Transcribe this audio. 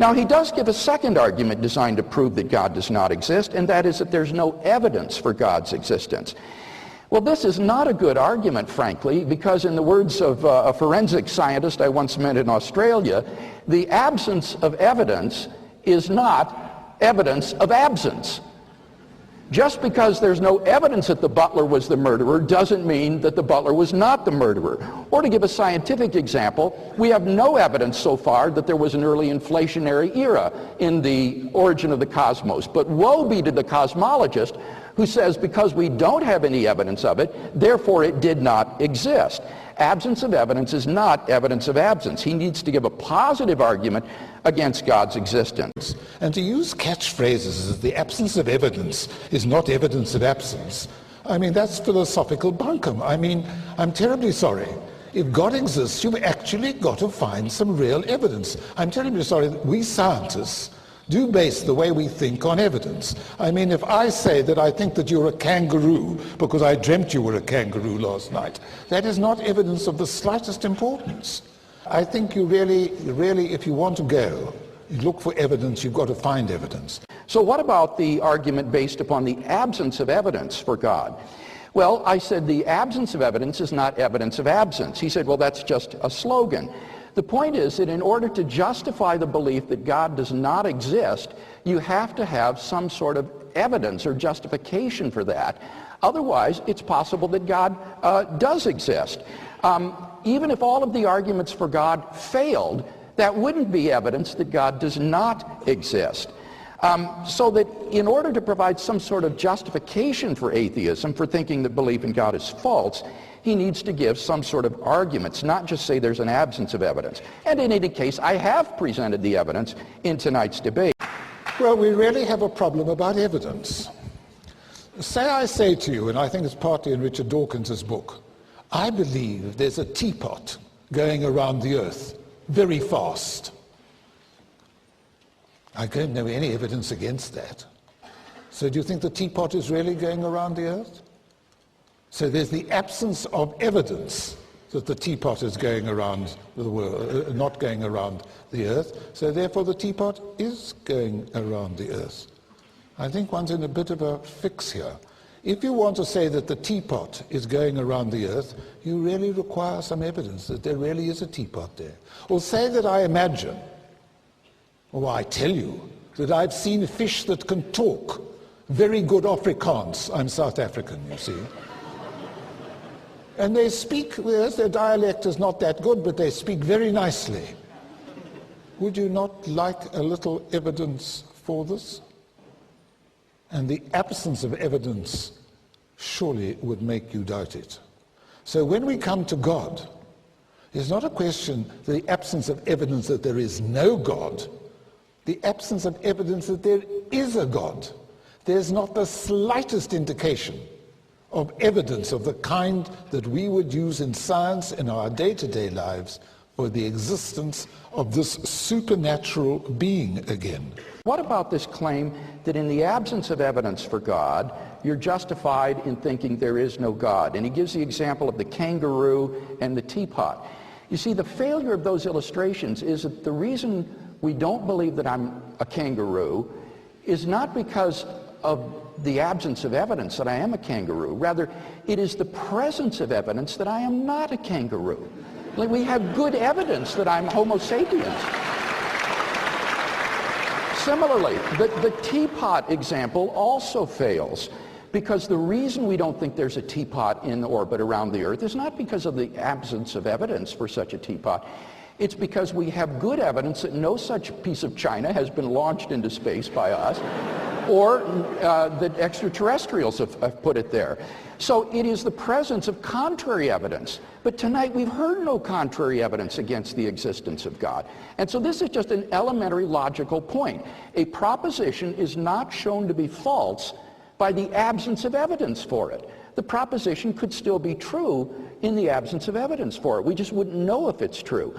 Now, he does give a second argument designed to prove that God does not exist, and that is that there's no evidence for God's existence. Well, this is not a good argument, frankly, because in the words of a forensic scientist I once met in Australia, the absence of evidence is not evidence of absence. Just because there's no evidence that the butler was the murderer doesn't mean that the butler was not the murderer. Or to give a scientific example, we have no evidence so far that there was an early inflationary era in the origin of the cosmos. But woe be to the cosmologist who says because we don't have any evidence of it, therefore it did not exist. Absence of evidence is not evidence of absence. He needs to give a positive argument against God's existence. And to use catchphrases as the absence of evidence is not evidence of absence, I mean, that's philosophical bunkum. I mean, I'm terribly sorry. If God exists, you've actually got to find some real evidence. I'm terribly sorry that we scientists do base the way we think on evidence. I mean, if I say that I think that you're a kangaroo because I dreamt you were a kangaroo last night, that is not evidence of the slightest importance. I think you really, if you want to go, you look for evidence, you've got to find evidence. So what about the argument based upon the absence of evidence for God? Well, I said the absence of evidence is not evidence of absence. He said, well, that's just a slogan. The point is that in order to justify the belief that God does not exist, you have to have some sort of evidence or justification for that. Otherwise, it's possible that God does exist. Even if all of the arguments for God failed, that wouldn't be evidence that God does not exist. So that in order to provide some sort of justification for atheism, for thinking that belief in God is false, he needs to give some sort of arguments, not just say there's an absence of evidence. And in any case, I have presented the evidence in tonight's debate. Well, we really have a problem about evidence. Say I say to you, and I think it's partly in Richard Dawkins' book, I believe there's a teapot going around the earth very fast. I don't know any evidence against that. So do you think the teapot is really going around the earth? So there's the absence of evidence that the teapot is going around the world, not going around the earth. So therefore the teapot is going around the earth. I think one's in a bit of a fix here. If you want to say that the teapot is going around the earth, you really require some evidence that there really is a teapot there. Or say that I imagine, or I tell you, that I've seen fish that can talk. Very good Afrikaans. I'm South African, you see. And they speak, yes, their dialect is not that good, but they speak very nicely. Would you not like a little evidence for this? And the absence of evidence surely would make you doubt it. So when we come to God, it's not a question, the absence of evidence that there is no God, the absence of evidence that there is a God. There's not the slightest indication of evidence of the kind that we would use in science in our day-to-day lives for the existence of this supernatural being again. What about this claim that in the absence of evidence for God, you're justified in thinking there is no God? And he gives the example of the kangaroo and the teapot. You see, the failure of those illustrations is that the reason we don't believe that I'm a kangaroo is not because of the absence of evidence that I am a kangaroo. Rather, it is the presence of evidence that I am not a kangaroo. Like, we have good evidence that I'm Homo sapiens. Similarly, the teapot example also fails because the reason we don't think there's a teapot in orbit around the Earth is not because of the absence of evidence for such a teapot. It's because we have good evidence that no such piece of china has been launched into space by us, or that extraterrestrials have put it there. So it is the presence of contrary evidence. But tonight we've heard no contrary evidence against the existence of God. And so this is just an elementary logical point. A proposition is not shown to be false by the absence of evidence for it. The proposition could still be true in the absence of evidence for it. We just wouldn't know if it's true.